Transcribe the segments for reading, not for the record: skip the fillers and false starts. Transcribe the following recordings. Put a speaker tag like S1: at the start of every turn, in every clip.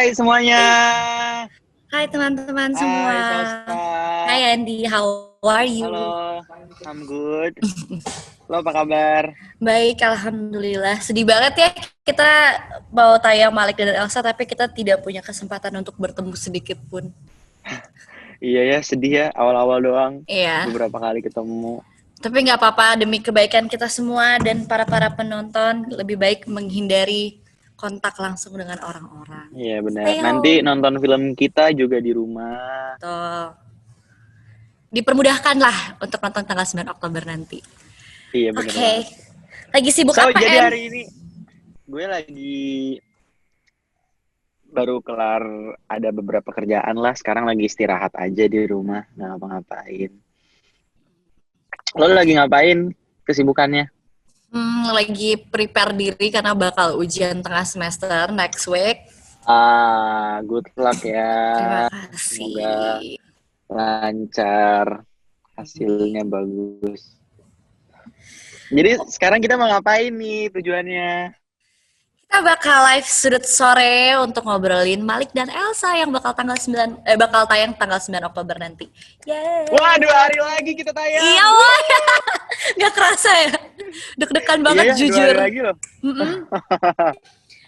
S1: Hai semuanya.
S2: Hai teman-teman semua.
S1: Hai Salsa.
S2: Hai Andy, how are you?
S1: Halo, I'm good. Lo apa kabar?
S2: Baik, alhamdulillah. Sedih banget ya kita mau tayang Malik dan Elsa, tapi kita tidak punya kesempatan untuk bertemu sedikit pun.
S1: Iya ya, sedih ya awal-awal doang.
S2: Iya.
S1: Beberapa kali ketemu.
S2: Tapi nggak apa-apa, demi kebaikan kita semua dan para penonton, lebih baik menghindari kontak langsung dengan orang-orang.
S1: Iya benar.
S2: Stay
S1: Nanti
S2: home.
S1: nonton film kita juga di rumah.
S2: Tuh. Dipermudahkanlah untuk nonton tanggal 9 Oktober nanti.
S1: Iya benar
S2: Oke.
S1: banget.
S2: Lagi sibuk
S1: So,
S2: apa,
S1: jadi
S2: Em?
S1: hari ini gue lagi baru kelar ada beberapa kerjaan lah. Sekarang lagi istirahat aja di rumah, nggak ngapa-ngapain. Lo lagi ngapain kesibukannya?
S2: Lagi prepare diri karena bakal ujian tengah semester next week.
S1: Good luck ya.
S2: Terima
S1: Semoga
S2: kasih.
S1: lancar, hasilnya bagus. Jadi sekarang kita mau ngapain nih tujuannya?
S2: Kita bakal live sudut sore untuk ngobrolin Malik dan Elsa yang bakal bakal tayang tanggal 9 Oktober nanti. Yeay.
S1: Wah, 2 hari lagi kita tayang.
S2: Iya, woy. Gak kerasa ya. Deg-degan banget
S1: Iya,
S2: jujur.
S1: 2 hari lagi loh.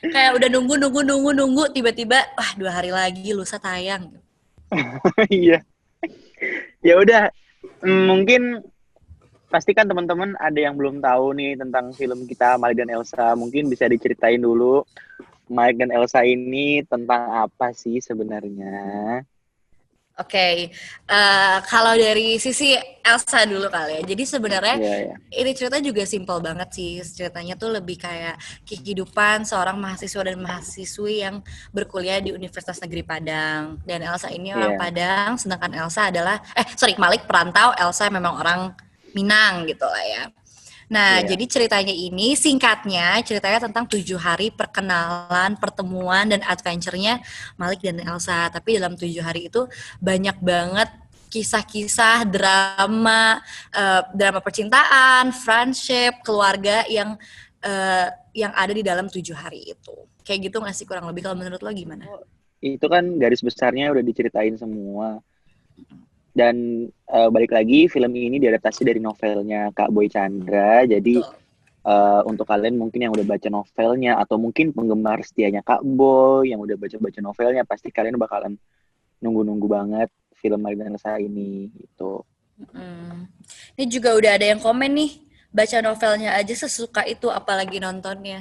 S2: Kayak udah nunggu tiba-tiba 2 hari lagi lusa tayang.
S1: Iya. Ya udah, mungkin pasti kan teman-teman ada yang belum tahu nih tentang film kita Malik dan Elsa. Mungkin bisa diceritain dulu Malik dan Elsa ini tentang apa sih sebenarnya?
S2: Oke, kalau dari sisi Elsa dulu kali ya. Jadi sebenarnya ini cerita juga simpel banget sih. Ceritanya tuh lebih kayak kehidupan seorang mahasiswa dan mahasiswi yang berkuliah di Universitas Negeri Padang. Dan Elsa ini orang Padang, sedangkan Elsa adalah Malik perantau, Elsa memang orang Minang gitu lah ya. Nah, jadi ceritanya ini singkatnya ceritanya tentang 7 hari perkenalan, pertemuan, dan adventure-nya Malik dan Elsa. Tapi dalam 7 hari itu banyak banget kisah-kisah, drama percintaan, friendship, keluarga yang ada di dalam 7 hari itu. Kayak gitu nggak sih kurang lebih, kalau menurut lo gimana?
S1: Itu kan garis besarnya udah diceritain semua. Dan balik lagi, film ini diadaptasi dari novelnya Kak Boy Chandra. Jadi untuk kalian mungkin yang udah baca novelnya atau mungkin penggemar setianya Kak Boy yang udah baca novelnya, pasti kalian bakalan nunggu banget film Malik dan Elsa ini gitu.
S2: Ini juga udah ada yang komen nih, baca novelnya aja sesuka itu apalagi nontonnya.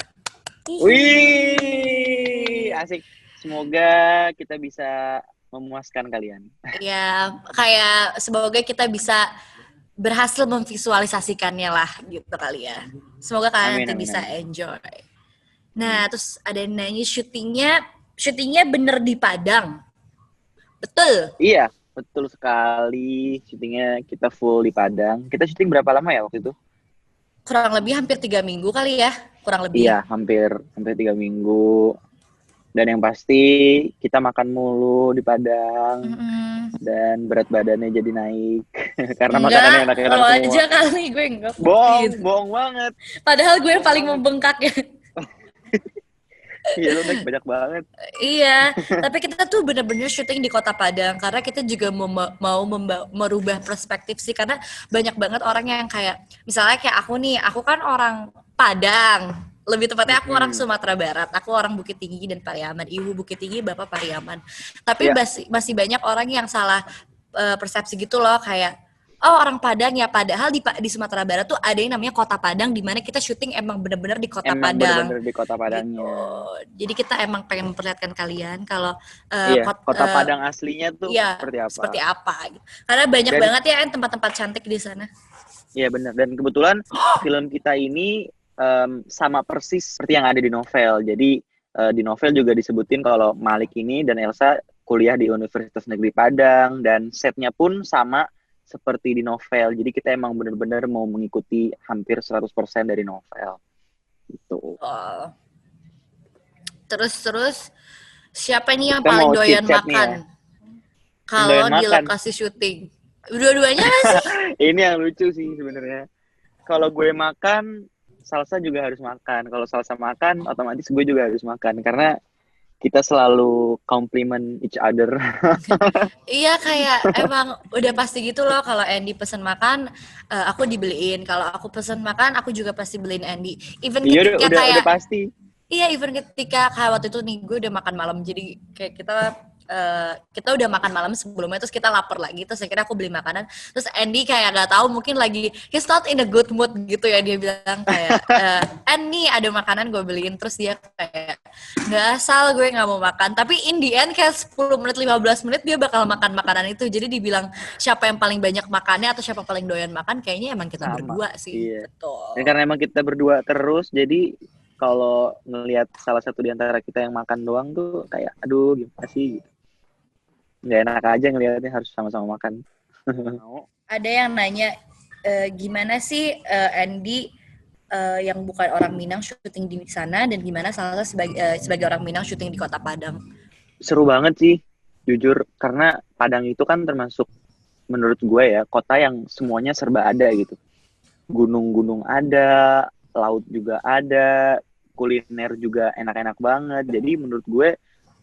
S1: Wih, asik. Semoga kita bisa memuaskan kalian.
S2: Ya, kayak semoga kita bisa berhasil memvisualisasikannya lah gitu kali ya. Semoga kalian nanti bisa enjoy. Nah, terus ada yang nanya syutingnya bener di Padang. Betul?
S1: Iya, betul sekali. Syutingnya kita full di Padang. Kita syuting berapa lama ya waktu itu?
S2: Kurang lebih hampir 3 minggu kali ya, kurang lebih.
S1: Iya, hampir 3 minggu. Dan yang pasti kita makan mulu di Padang. Dan berat badannya jadi naik. Karena makanannya enak-enak semua.
S2: Enggak, aja kali, gue enggak.
S1: Bohong banget.
S2: Padahal gue yang paling membengkak ya.
S1: Iya, lo naik banyak banget.
S2: Iya, tapi kita tuh bener-bener syuting di Kota Padang karena kita juga mau merubah perspektif sih, karena banyak banget orang yang kayak misalnya kayak aku kan orang Padang, lebih tepatnya aku orang Sumatera Barat, aku orang Bukit Tinggi dan Pariaman, ibu Bukit Tinggi, bapak Pariaman. Tapi masih banyak orang yang salah persepsi gitu loh, kayak orang Padang ya, padahal di Sumatera Barat tuh ada yang namanya Kota Padang, di mana kita syuting emang bener-bener di Kota Padang.
S1: Bener-bener di Kota Padangnya.
S2: Gitu. Jadi kita emang pengen memperlihatkan kalian kalau
S1: Kota Padang aslinya tuh seperti apa.
S2: Gitu. Karena banyak banget ya tempat-tempat cantik di sana.
S1: Iya benar. Dan kebetulan film kita ini sama persis seperti yang ada di novel. Jadi di novel juga disebutin kalau Malik ini dan Elsa kuliah di Universitas Negeri Padang, dan setnya pun sama seperti di novel. Jadi kita emang benar-benar mau mengikuti hampir 100% dari novel. Gitu.
S2: Terus siapa nih yang paling doyan makan? Kalau di lokasi syuting? Dua-duanya masih.
S1: Ini yang lucu sih sebenarnya. Kalau gue makan, Salsa juga harus makan. Kalau Salsa makan, otomatis gue juga harus makan. Karena Kita selalu compliment each other.
S2: Iya, kayak emang udah pasti gitu loh, kalau Andy pesen makan, aku dibeliin. Kalau aku pesen makan, aku juga pasti beliin Andy. Even
S1: Iya
S2: ketika
S1: udah
S2: kayak
S1: pasti.
S2: Iya, even ketika kayak waktu itu nih gue udah makan malam, jadi kayak kita udah makan malam sebelumnya, terus kita lapar lagi, terus akhirnya aku beli makanan, terus Andy kayak nggak tahu, mungkin lagi he's not in a good mood gitu ya, dia bilang kayak Andy ada makanan gue beliin, terus dia kayak nggak asal gue nggak mau makan, tapi in the end kayak 10 menit 15 menit dia bakal makan makanan itu. Jadi dibilang siapa yang paling banyak makannya atau siapa yang paling doyan makan, kayaknya emang kita berdua sih.
S1: Iya.
S2: Betul.
S1: Dan karena emang kita berdua terus, jadi kalau ngelihat salah satu di antara kita yang makan doang tuh kayak aduh gimana sih gitu. Nggak enak aja ngelihatnya, harus sama-sama makan.
S2: Ada yang nanya gimana sih Andy yang bukan orang Minang syuting di sana, dan gimana Salsa sebagai orang Minang syuting di Kota Padang?
S1: Seru banget sih, jujur, karena Padang itu kan termasuk menurut gue ya kota yang semuanya serba ada gitu. Gunung-gunung ada, laut juga ada, kuliner juga enak-enak banget. Jadi menurut gue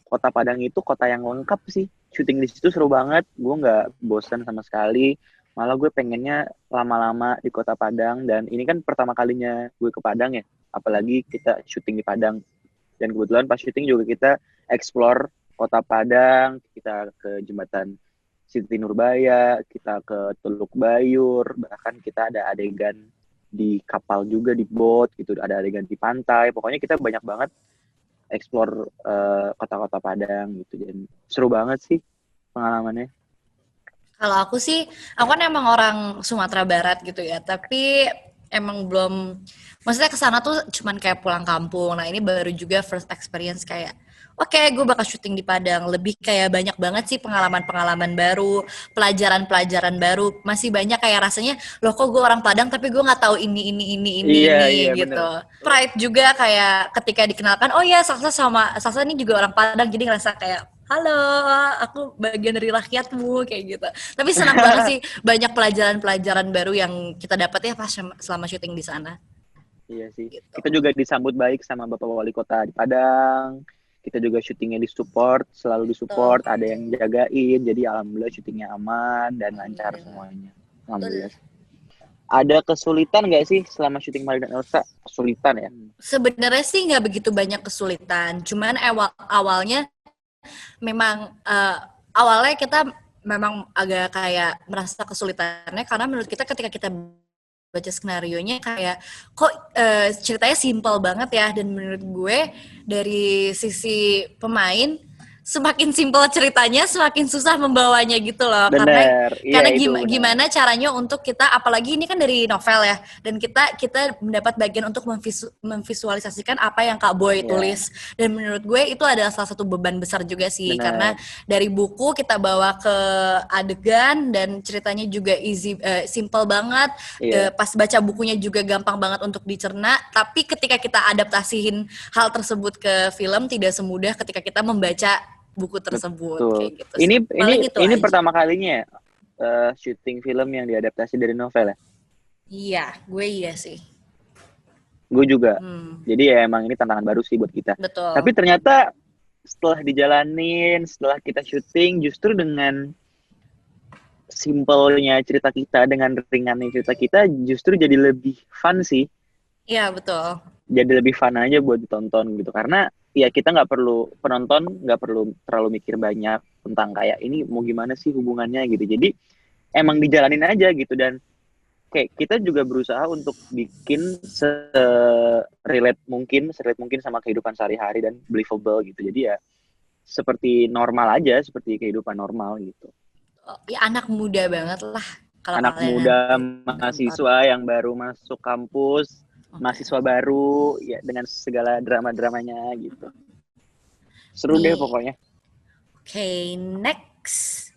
S1: Kota Padang itu kota yang lengkap sih. Syuting di situ seru banget. Gue nggak bosan sama sekali. Malah gue pengennya lama-lama di Kota Padang. Dan ini kan pertama kalinya gue ke Padang ya. Apalagi kita syuting di Padang. Dan kebetulan pas syuting juga kita explore Kota Padang. Kita ke Jembatan Siti Nurbaya, kita ke Teluk Bayur. Bahkan kita ada adegan di kapal juga, di boat gitu. Ada adegan di pantai. Pokoknya kita banyak banget explore kota-kota Padang gitu, dan seru banget sih pengalamannya.
S2: Kalau aku sih, aku kan emang orang Sumatera Barat gitu ya, tapi emang belum, maksudnya kesana tuh cuman kayak pulang kampung. Nah ini baru juga first experience kayak, oke, gue bakal syuting di Padang. Lebih kayak banyak banget sih pengalaman-pengalaman baru, pelajaran-pelajaran baru. Masih banyak kayak rasanya, loh kok gue orang Padang tapi gue nggak tahu ini
S1: Iya
S2: gitu.
S1: bener.
S2: Pride juga kayak ketika dikenalkan, oh ya Salsa ini juga orang Padang, jadi ngerasa kayak, halo, aku bagian dari rakyatmu kayak gitu. Tapi senang banget sih, banyak pelajaran-pelajaran baru yang kita dapat ya pas selama syuting di sana.
S1: Iya sih,
S2: Gitu.
S1: kita juga disambut baik sama Bapak Wali Kota di Padang. Kita juga syutingnya disupport, selalu disupport, ada yang jagain, jadi alhamdulillah syutingnya aman dan lancar semuanya. Alhamdulillah. Ada kesulitan nggak sih selama syuting Mali dan Elsa? Kesulitan ya?
S2: Sebenarnya sih nggak begitu banyak kesulitan, cuman awalnya memang awalnya kita memang agak kayak merasa kesulitannya, karena menurut kita ketika kita baca skenarionya kayak kok ceritanya simpel banget ya, dan menurut gue dari sisi pemain semakin simpel ceritanya semakin susah membawanya gitu loh.
S1: Bener, iya
S2: Karena
S1: itu bener.
S2: gimana caranya untuk kita, apalagi ini kan dari novel ya, dan kita mendapat bagian untuk memvisualisasikan apa yang Kak Boy tulis, dan menurut gue itu adalah salah satu beban besar juga sih. Bener. Karena dari buku kita bawa ke adegan dan ceritanya juga simple banget. Pas baca bukunya juga gampang banget untuk dicerna, tapi ketika kita adaptasiin hal tersebut ke film tidak semudah ketika kita membaca buku tersebut. Kayak gitu sih.
S1: Ini pertama kalinya syuting film yang diadaptasi dari novel ya?
S2: Iya, gue iya sih.
S1: Gue juga. Jadi ya emang ini tantangan baru sih buat kita.
S2: Betul.
S1: Tapi ternyata setelah dijalanin, setelah kita syuting, justru dengan simpelnya cerita kita, dengan ringannya cerita kita, justru jadi lebih fun sih.
S2: Iya, betul.
S1: Jadi lebih fun aja buat ditonton gitu. Karena ya kita penonton nggak perlu terlalu mikir banyak tentang kayak ini mau gimana sih hubungannya gitu. Jadi emang dijalanin aja gitu, dan kayak kita juga berusaha untuk bikin se-relate mungkin sama kehidupan sehari-hari dan believable gitu. Jadi ya seperti normal aja, seperti kehidupan normal gitu.
S2: Ya anak muda banget lah.
S1: Anak muda, mahasiswa yang baru masuk kampus, mahasiswa baru ya dengan segala drama-dramanya gitu. Seru deh pokoknya.
S2: Oke, next.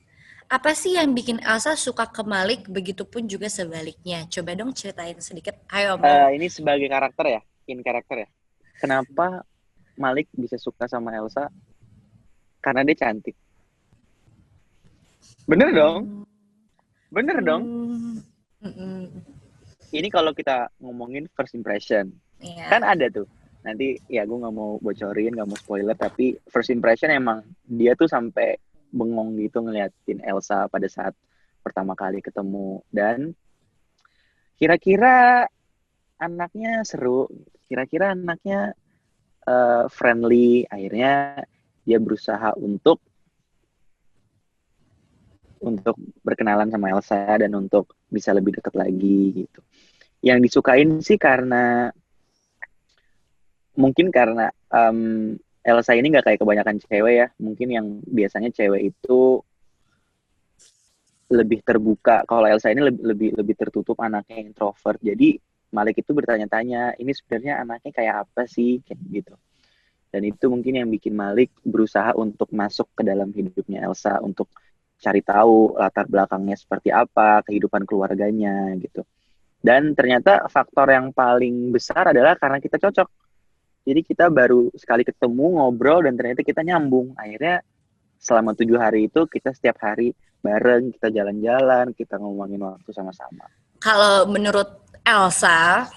S2: Apa sih yang bikin Elsa suka ke Malik, begitupun juga sebaliknya? Coba dong ceritain sedikit. Ayo,
S1: ini sebagai karakter ya, in karakter ya. Kenapa Malik bisa suka sama Elsa? Karena dia cantik. Bener dong? Ini kalau kita ngomongin first impression, kan ada tuh. nanti ya gue nggak mau bocorin, nggak mau spoiler, tapi first impression emang dia tuh sampai bengong gitu ngeliatin Elsa pada saat pertama kali ketemu. Dan kira-kira anaknya seru, kira-kira anaknya friendly. Akhirnya dia berusaha untuk berkenalan sama Elsa dan untuk bisa lebih dekat lagi gitu. Yang disukain sih mungkin karena Elsa ini nggak kayak kebanyakan cewek ya. Mungkin yang biasanya cewek itu lebih terbuka. Kalau Elsa ini lebih tertutup, anaknya introvert. Jadi Malik itu bertanya-tanya, ini sebenarnya anaknya kayak apa sih, kayak gitu. Dan itu mungkin yang bikin Malik berusaha untuk masuk ke dalam hidupnya Elsa, untuk cari tahu latar belakangnya seperti apa, kehidupan keluarganya gitu. Dan ternyata faktor yang paling besar adalah karena kita cocok. Jadi kita baru sekali ketemu, ngobrol, dan ternyata kita nyambung. Akhirnya selama 7 hari itu kita setiap hari bareng, kita jalan-jalan, kita ngomongin waktu sama-sama.
S2: Kalau menurut Elsa,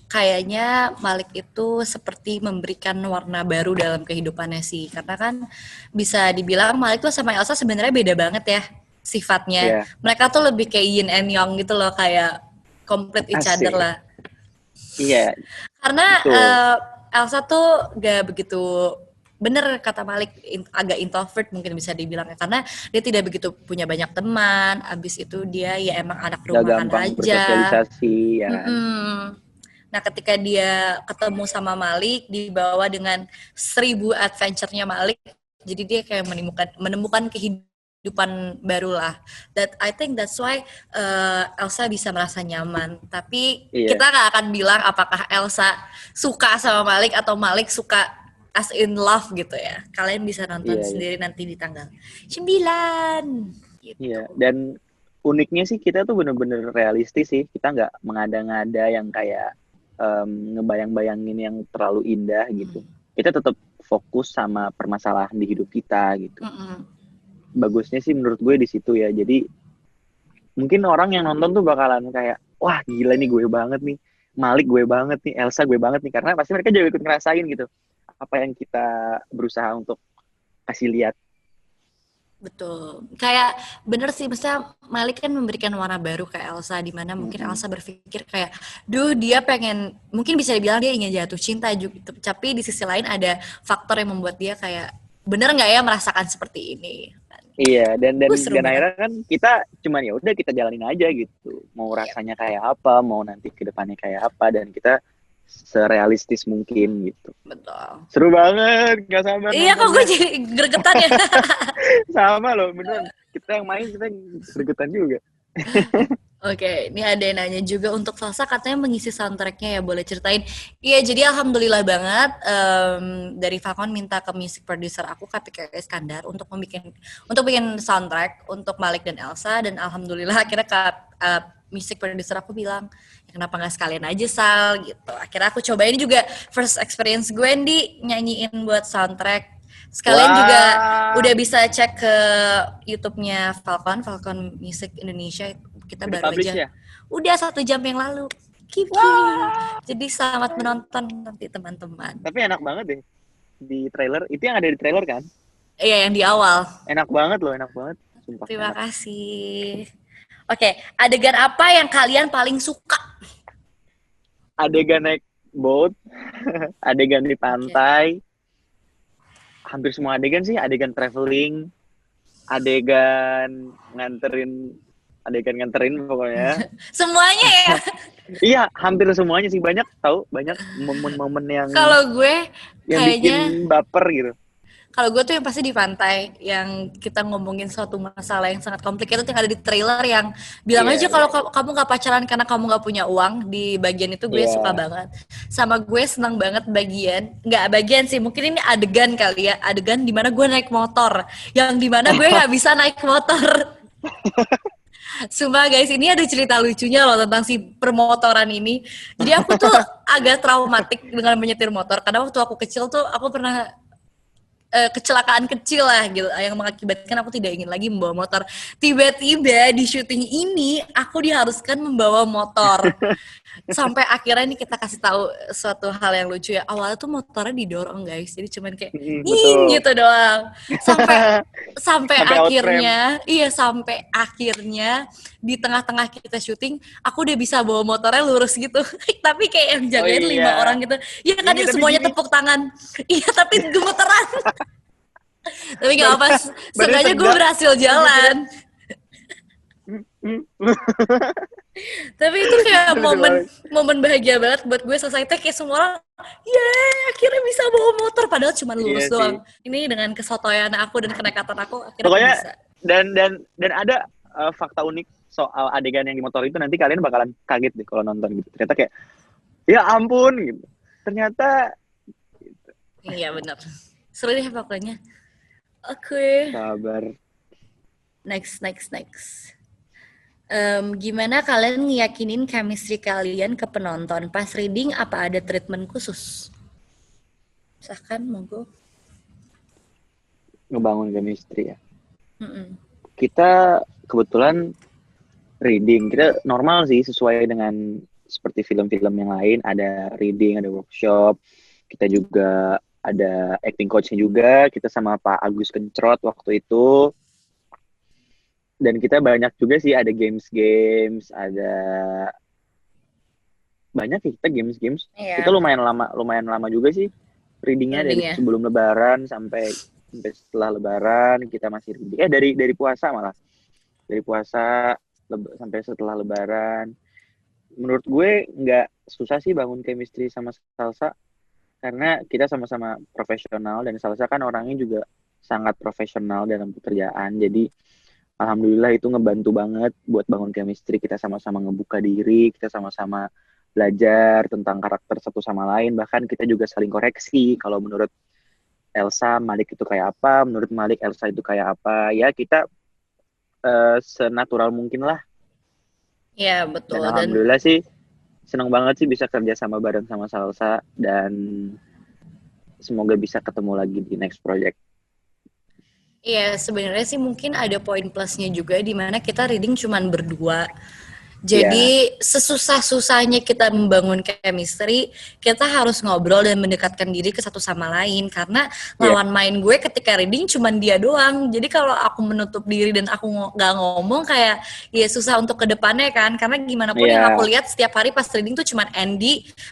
S2: kayaknya Malik itu seperti memberikan warna baru dalam kehidupannya sih. Karena kan bisa dibilang Malik tuh sama Elsa sebenarnya beda banget ya sifatnya. Yeah. Mereka tuh lebih kayak yin and yang gitu loh, kayak complete each other lah.
S1: Iya. Yeah.
S2: Karena Elsa tuh gak begitu, bener kata Malik, agak introvert mungkin bisa dibilang, karena dia tidak begitu punya banyak teman. Abis itu dia ya emang anak rumahan aja,
S1: bersosialisasi ya.
S2: Nah ketika dia ketemu sama Malik, dibawa dengan 1000 adventure-nya Malik, jadi dia kayak menemukan kehidupan baru lah. That I think that's why Elsa bisa merasa nyaman. Tapi kita gak akan bilang apakah Elsa suka sama Malik atau Malik suka as in love gitu ya. Kalian bisa nonton sendiri nanti di tanggal 9. Gitu.
S1: Iya, dan uniknya sih kita tuh bener-bener realistis sih. Kita nggak mengada-ngada yang kayak ngebayang-bayangin yang terlalu indah gitu. Kita tetap fokus sama permasalahan di hidup kita gitu. Bagusnya sih menurut gue di situ ya. Jadi mungkin orang yang nonton tuh bakalan kayak, wah gila nih gue banget nih, Malik gue banget nih, Elsa gue banget nih, karena pasti mereka juga ikut ngerasain gitu apa yang kita berusaha untuk kasih lihat.
S2: Betul, kayak bener sih, maksudnya Malik kan memberikan warna baru ke Elsa, di mana mungkin Elsa berpikir kayak, duh dia pengen, mungkin bisa dibilang dia ingin jatuh cinta juga, tapi di sisi lain ada faktor yang membuat dia kayak, bener nggak ya merasakan seperti ini?
S1: Iya, dan akhirnya kan kita cuman ya udah kita jalanin aja gitu, mau rasanya kayak apa, mau nanti ke depannya kayak apa, dan kita serealistis mungkin gitu.
S2: Betul.
S1: Seru banget, gak sabar.
S2: Iya kok gue jadi gregetan ya.
S1: Sama loh, beneran. Kita yang main, kita gregetan juga.
S2: Oke, ini ada yang nanya juga untuk Salsa, katanya mengisi soundtracknya ya, boleh ceritain? Iya, jadi alhamdulillah banget dari Falcon minta ke music producer aku, Kartika Iskandar, untuk bikin soundtrack untuk Malik dan Elsa, dan alhamdulillah akhirnya music producer aku bilang, ya kenapa nggak sekalian aja Sal gitu. Akhirnya aku cobain juga first experience gue nyanyiin buat soundtrack. Sekalian juga udah bisa cek ke YouTube-nya Falcon Music Indonesia. Kita udah baru aja. Ya? Udah 1 jam yang lalu. Jadi selamat menonton nanti teman-teman.
S1: Tapi enak banget deh di trailer. Itu yang ada di trailer kan?
S2: Iya, yang di awal.
S1: Enak banget loh, enak banget.
S2: Sumpah, terima kasih. Oke, adegan apa yang kalian paling suka?
S1: Adegan naik boat, adegan di pantai. Hampir semua adegan sih, adegan traveling, adegan nganterin pokoknya.
S2: Semuanya ya?
S1: Iya, hampir semuanya sih, banyak momen-momen yang
S2: kalau gue
S1: yang kayaknya bikin baper gitu.
S2: Kalau gue tuh yang pasti di pantai, yang kita ngomongin suatu masalah yang sangat komplikated yang ada di trailer, yang bilang aja kalau kamu gak pacaran karena kamu gak punya uang, di bagian itu gue suka banget. Sama gue senang banget bagian sih, mungkin ini adegan kali ya, adegan dimana gue naik motor, yang dimana gue gak bisa naik motor. Sumpah guys, ini ada cerita lucunya loh tentang si permotoran ini. Jadi aku tuh agak traumatik dengan menyetir motor, karena waktu aku kecil tuh aku pernah kecelakaan kecil lah gitu yang mengakibatkan aku tidak ingin lagi membawa motor. Tiba-tiba di syuting ini aku diharuskan membawa motor. Sampai akhirnya ini kita kasih tahu suatu hal yang lucu ya. Awalnya tuh motornya didorong guys. Jadi cuman kayak gitu doang. Sampai akhirnya sampai akhirnya di tengah-tengah kita syuting aku udah bisa bawa motornya lurus gitu. Tapi kayak yang jagain 5 orang gitu. Ya kan semuanya tepuk tangan. Iya tapi gemeteran. Tapi gak apa, seenggaknya gue berhasil jalan. Tapi itu kayak momen bahagia banget buat gue. Selesai teh kayak semua orang akhirnya bisa bawa motor padahal cuma lurus doang. Ini dengan kesotoyan aku dan kenekatan aku akhirnya pokoknya bisa.
S1: Dan ada fakta unik soal adegan yang di motor itu, nanti kalian bakalan kaget deh kalau nonton gitu. Ternyata kayak ya ampun gitu. Ternyata gitu.
S2: Iya benar. Seru deh pokoknya. Oke.
S1: Sabar.
S2: Next. Gimana kalian ngeyakinin chemistry kalian ke penonton pas reading? Apa ada treatment khusus? Silahkan, monggo.
S1: Ngebangun chemistry ya. Kita kebetulan reading, kita normal sih sesuai dengan seperti film-film yang lain. Ada reading, ada workshop. Kita juga ada acting coach-nya juga. Kita sama Pak Agus Kencrot waktu itu. Dan kita banyak juga sih, ada games, ada banyak sih kita games. Kita lumayan lama juga sih readingnya dari sebelum Lebaran sampai setelah Lebaran kita masih reading. Dari puasa malah. Dari puasa sampai setelah Lebaran. Menurut gue nggak susah sih bangun chemistry sama Salsa karena kita sama-sama profesional dan Salsa kan orangnya juga sangat profesional dalam pekerjaan. Jadi alhamdulillah itu ngebantu banget buat bangun chemistry. Kita sama-sama ngebuka diri, kita sama-sama belajar tentang karakter satu sama lain. Bahkan kita juga saling koreksi. Kalau menurut Elsa, Malik itu kayak apa. Menurut Malik, Elsa itu kayak apa. Ya kita senatural mungkin lah.
S2: Iya, betul.
S1: Dan alhamdulillah sih, senang banget sih bisa kerja sama bareng sama Salsa. Dan semoga bisa ketemu lagi di next project.
S2: Iya, sebenarnya sih mungkin ada poin plusnya juga di mana kita reading cuman berdua. Jadi sesusah-susahnya kita membangun chemistry, kita harus ngobrol dan mendekatkan diri ke satu sama lain. Karena lawan main gue ketika reading cuman dia doang. Jadi kalau aku menutup diri dan aku gak ngomong kayak ya susah untuk ke depannya kan. Karena gimana pun yang aku lihat setiap hari pas reading tuh cuman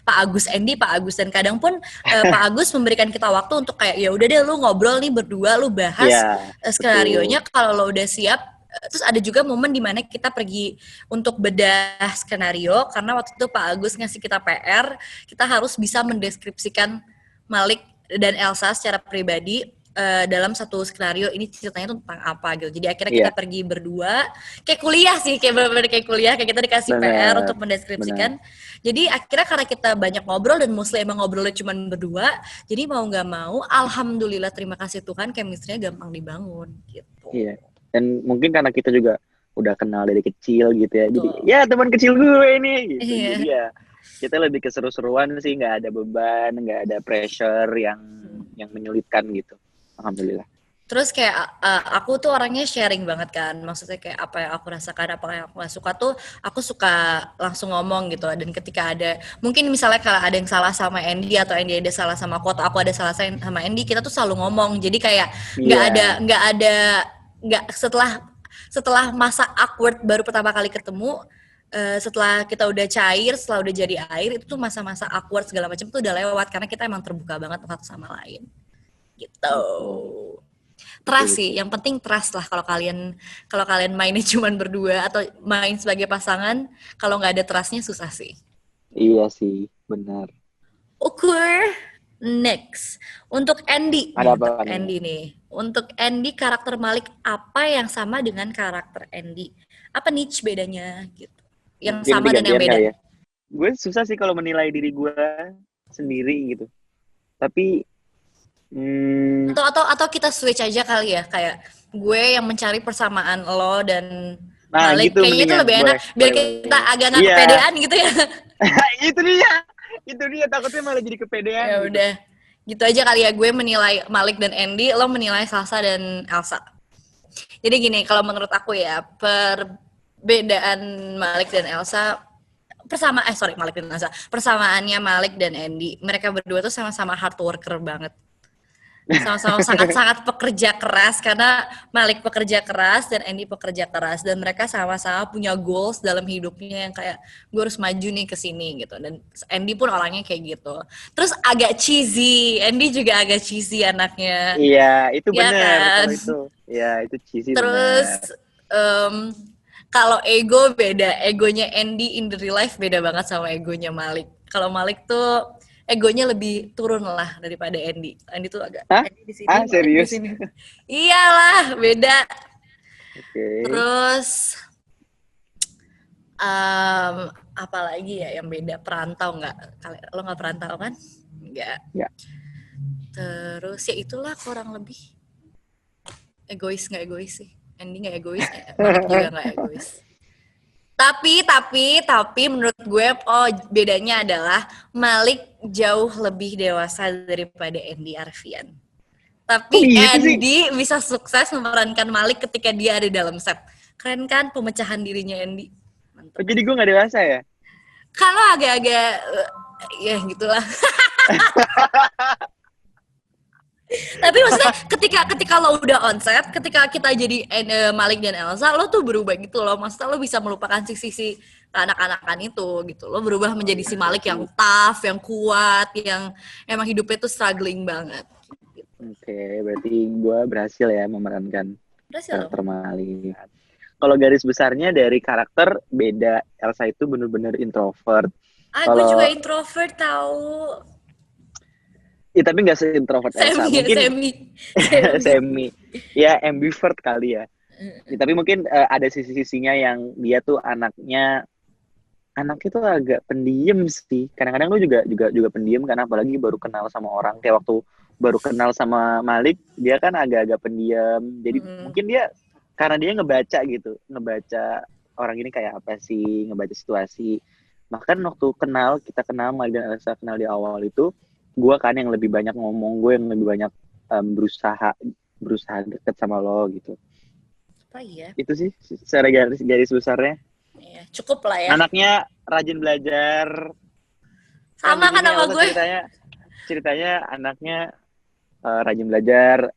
S2: Pak Agus. Dan kadang pun Pak Agus memberikan kita waktu untuk kayak ya udah deh lu ngobrol nih berdua, lu bahas skenario-nya. Kalau lo udah siap. Terus ada juga momen dimana kita pergi untuk bedah skenario karena waktu itu Pak Agus ngasih kita PR, kita harus bisa mendeskripsikan Malik dan Elsa secara pribadi dalam satu skenario ini ceritanya tentang apa gitu. Jadi akhirnya kita pergi berdua, kayak kuliah sih, kayak bener-bener kayak kuliah, kayak kita dikasih PR untuk mendeskripsikan. Jadi akhirnya karena kita banyak ngobrol dan mostly emang ngobrolnya cuma berdua, jadi mau nggak mau, alhamdulillah terima kasih Tuhan, chemistry-nya gampang dibangun gitu.
S1: Iya. Dan mungkin karena kita juga udah kenal dari kecil gitu ya. Jadi ya teman kecil gue ini gitu. Jadi ya kita lebih keseru-seruan sih, nggak ada beban, nggak ada pressure yang menyulitkan gitu. Alhamdulillah.
S2: Terus kayak aku tuh orangnya sharing banget kan. Maksudnya kayak apa yang aku rasakan, apa yang aku gak suka tuh aku suka langsung ngomong gitu. Dan ketika ada, mungkin misalnya kalau ada yang salah sama Andy atau Andy ada salah sama aku atau aku ada salah sama Andy, kita tuh selalu ngomong. Jadi kayak setelah masa awkward baru pertama kali ketemu, setelah kita udah cair, setelah udah jadi air, itu tuh masa-masa awkward segala macam tuh udah lewat karena kita emang terbuka banget satu sama lain gitu. Trust sih, yang penting trust lah. Kalau kalian mainnya cuma berdua atau main sebagai pasangan, kalau nggak ada trustnya susah sih.
S1: Iya sih, benar.
S2: Oke. Next, untuk Andy. Untuk Andy, karakter Malik apa yang sama dengan karakter Andy? Apa niche bedanya gitu? Yang sama dan yang beda. Ya.
S1: Gue susah sih kalau menilai diri gue sendiri gitu. Tapi
S2: atau kita switch aja kali ya, kayak gue yang mencari persamaan lo dan Malik. Gitu, kayaknya itu lebih enak biar kita agak nggak kepedean gitu ya.
S1: Itu dia takutnya malah jadi kepedean.
S2: Ya udah, Gitu aja kali ya gue menilai Malik dan Andy, lo menilai Salsa dan Elsa. Jadi gini, kalau menurut aku ya, perbedaan Malik dan Elsa, persamaannya Malik dan Andy, mereka berdua tuh sama-sama hard worker banget. Sama-sama sangat-sangat pekerja keras, karena Malik pekerja keras dan Andy pekerja keras, dan mereka sama-sama punya goals dalam hidupnya yang kayak gue harus maju nih ke sini gitu. Dan Andy pun orangnya kayak gitu. Terus agak cheesy, Andy juga agak cheesy anaknya.
S1: Iya, itu
S2: ya
S1: benar
S2: kan?
S1: kalau itu. Ya, itu cheesy
S2: Terus kalau ego beda, egonya Andy in the real life beda banget sama egonya Malik. Kalau Malik tuh egonya lebih turun lah daripada Andy. Andy tuh agak
S1: Hah?
S2: Andy di sini, Malik di
S1: Serius?
S2: sini. Iyalah, beda.
S1: Okay.
S2: Terus apa lagi ya yang beda? Perantau nggak? Lo nggak perantau kan? Nggak.
S1: Ya.
S2: Terus ya itulah kurang lebih. Egois nggak egois sih? Andy nggak egois, Malik juga nggak egois. Tapi menurut gue bedanya adalah Malik jauh lebih dewasa daripada Andy Arfian. Tapi Andy bisa sukses memerankan Malik ketika dia ada dalam set. Keren kan pemecahan dirinya Andy.
S1: Mantap. Jadi gue gak dewasa ya?
S2: Kalau agak-agak ya gitulah. Tapi maksudnya ketika lo udah on set, ketika kita jadi Malik dan Elsa, lo tuh berubah gitu loh. Maksudnya lo bisa melupakan sisi anak-anakan itu gitu. Lo berubah menjadi si Malik yang tough, yang kuat, yang emang hidupnya tuh struggling banget.
S1: Gitu. Oke, berarti gue berhasil ya memerankan karakter Malik. Kalau garis besarnya dari karakter beda, Elsa itu bener-bener introvert.
S2: Gue juga introvert tahu.
S1: Ya tapi nggak se-introvert Elsa, mungkin semi. Ya ambivert kali ya. Tapi mungkin ada sisi-sisinya yang dia tuh anaknya tuh agak pendiam sih. Kadang-kadang lu juga pendiam kan, apalagi baru kenal sama orang. Kayak waktu baru kenal sama Malik, dia kan agak-agak pendiam. Jadi mungkin dia karena dia ngebaca orang ini kayak apa sih, ngebaca situasi. Bahkan waktu kita kenal Malik dan Elsa kenal di awal itu, gue kan yang lebih banyak ngomong, gue yang lebih banyak berusaha deket sama lo gitu.
S2: Oh iya.
S1: Itu sih secara garis besarnya.
S2: Iya, cukup lah ya.
S1: Anaknya rajin belajar.
S2: Sama kan sama gue.
S1: Ceritanya anaknya rajin belajar.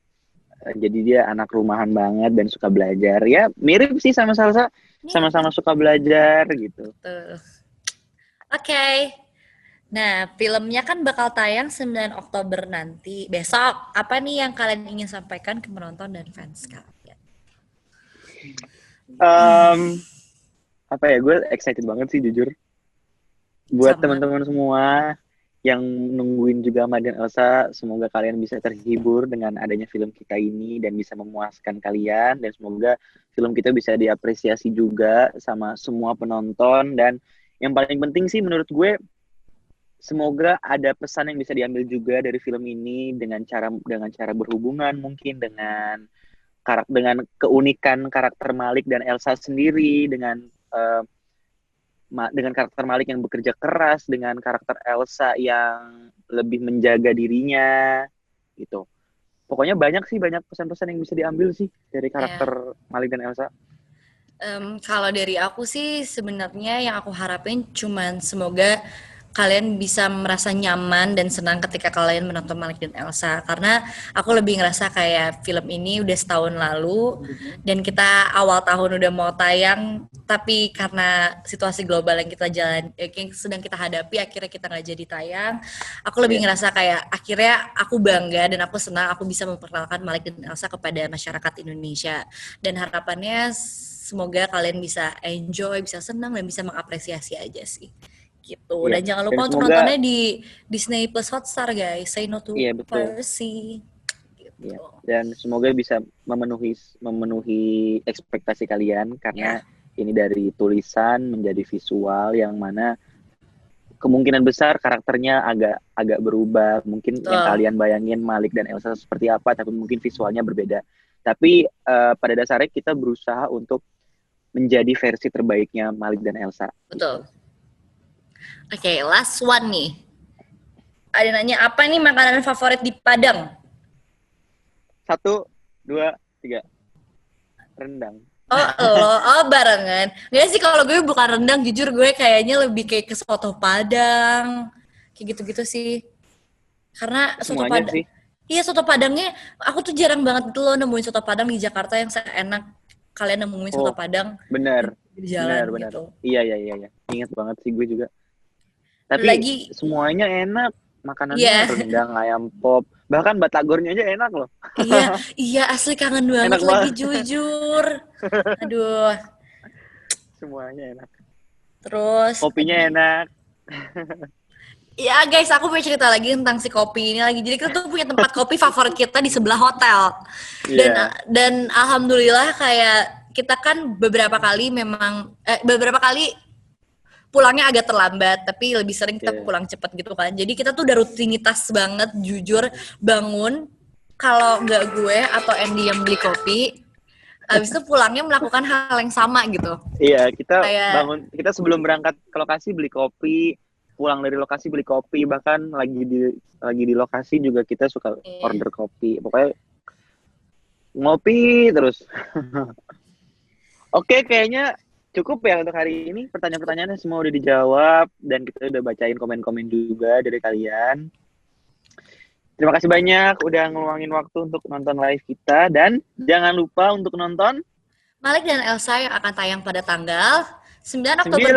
S1: Jadi dia anak rumahan banget dan suka belajar. Ya mirip sih sama Salsa. Sama-sama suka belajar gitu.
S2: Oke. Nah, filmnya kan bakal tayang 9 Oktober nanti. Besok, apa nih yang kalian ingin sampaikan ke penonton dan fans kalian?
S1: Apa ya, gue excited banget sih jujur. Buat teman-teman semua yang nungguin juga Malik dan Elsa, semoga kalian bisa terhibur dengan adanya film kita ini dan bisa memuaskan kalian. Dan semoga film kita bisa diapresiasi juga sama semua penonton. Dan yang paling penting sih menurut gue, semoga ada pesan yang bisa diambil juga dari film ini dengan cara berhubungan mungkin dengan keunikan karakter Malik dan Elsa sendiri, dengan karakter Malik yang bekerja keras, dengan karakter Elsa yang lebih menjaga dirinya gitu. Pokoknya banyak pesan-pesan yang bisa diambil sih dari karakter Malik dan Elsa.
S2: Kalau dari aku sih sebenarnya yang aku harapin cuman semoga kalian bisa merasa nyaman dan senang ketika kalian menonton Malik dan Elsa, karena aku lebih ngerasa kayak film ini udah setahun lalu dan kita awal tahun udah mau tayang, tapi karena situasi global yang yang sedang kita hadapi akhirnya kita nggak jadi tayang. Aku lebih ngerasa kayak akhirnya aku bangga dan aku senang aku bisa memperkenalkan Malik dan Elsa kepada masyarakat Indonesia, dan harapannya semoga kalian bisa enjoy, bisa senang dan bisa mengapresiasi aja sih. Gitu. Dan jangan lupa untuk nontonnya di Disney Plus Hotstar guys. Say no to piracy. Gitu.
S1: Ya. Dan semoga bisa memenuhi ekspektasi kalian, karena ini dari tulisan menjadi visual yang mana kemungkinan besar karakternya agak berubah. Mungkin yang kalian bayangin Malik dan Elsa seperti apa, tapi mungkin visualnya berbeda. Tapi pada dasarnya kita berusaha untuk menjadi versi terbaiknya Malik dan Elsa.
S2: Betul. Oke, last one nih. Ada nanya, apa nih makanan favorit di Padang?
S1: 1, 2, 3. Rendang.
S2: Barengan. Nggak sih, kalau gue bukan rendang, jujur gue kayaknya lebih kayak ke soto Padang. Kayak gitu-gitu sih. Karena soto
S1: Semuanya
S2: Padang.
S1: sih.
S2: Iya, soto Padangnya, aku tuh jarang banget gitu loh nemuin soto Padang di Jakarta yang seenak kalian nemuin soto Padang
S1: Bener.
S2: di jalan
S1: Bener.
S2: gitu.
S1: Iya. Ingat banget sih gue juga. Tapi
S2: Lagi,
S1: semuanya enak. Makanannya
S2: iya,
S1: rendang, ayam pop. Bahkan batagornya aja enak loh.
S2: iya asli kangen banget
S1: Enak
S2: lagi
S1: banget.
S2: jujur. Aduh,
S1: Semuanya enak.
S2: terus
S1: Kopinya enak.
S2: ya guys, aku mau cerita lagi tentang si kopi ini lagi. Jadi kita tuh punya tempat kopi favorit kita di sebelah hotel. Dan
S1: Iya.
S2: dan alhamdulillah kayak kita kan beberapa kali pulangnya agak terlambat, tapi lebih sering kita pulang cepat gitu kan. Jadi kita tuh udah rutinitas banget, jujur bangun kalau nggak gue atau Andy yang beli kopi, abis itu pulangnya melakukan hal yang sama gitu.
S1: Iya, kita
S2: Kayak
S1: bangun, kita sebelum berangkat ke lokasi beli kopi, pulang dari lokasi beli kopi, bahkan lagi di lokasi juga kita suka order kopi. Pokoknya ngopi terus. Oke, kayaknya cukup ya untuk hari ini. Pertanyaan-pertanyaannya semua udah dijawab dan kita udah bacain komen-komen juga dari kalian. Terima kasih banyak udah ngeluangin waktu untuk nonton live kita, dan jangan lupa untuk nonton
S2: Malik dan Elsa yang akan tayang pada tanggal 9 Oktober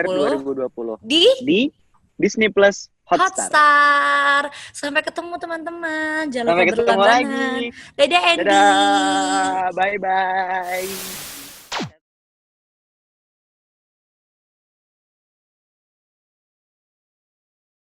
S1: 2020
S2: di
S1: Disney Plus
S2: Hotstar. Sampai ketemu teman-teman. Jangan lupa
S1: Sampai ketemu
S2: berlangganan.
S1: lagi.
S2: Dadah Andy.
S1: Dadah. Bye-bye.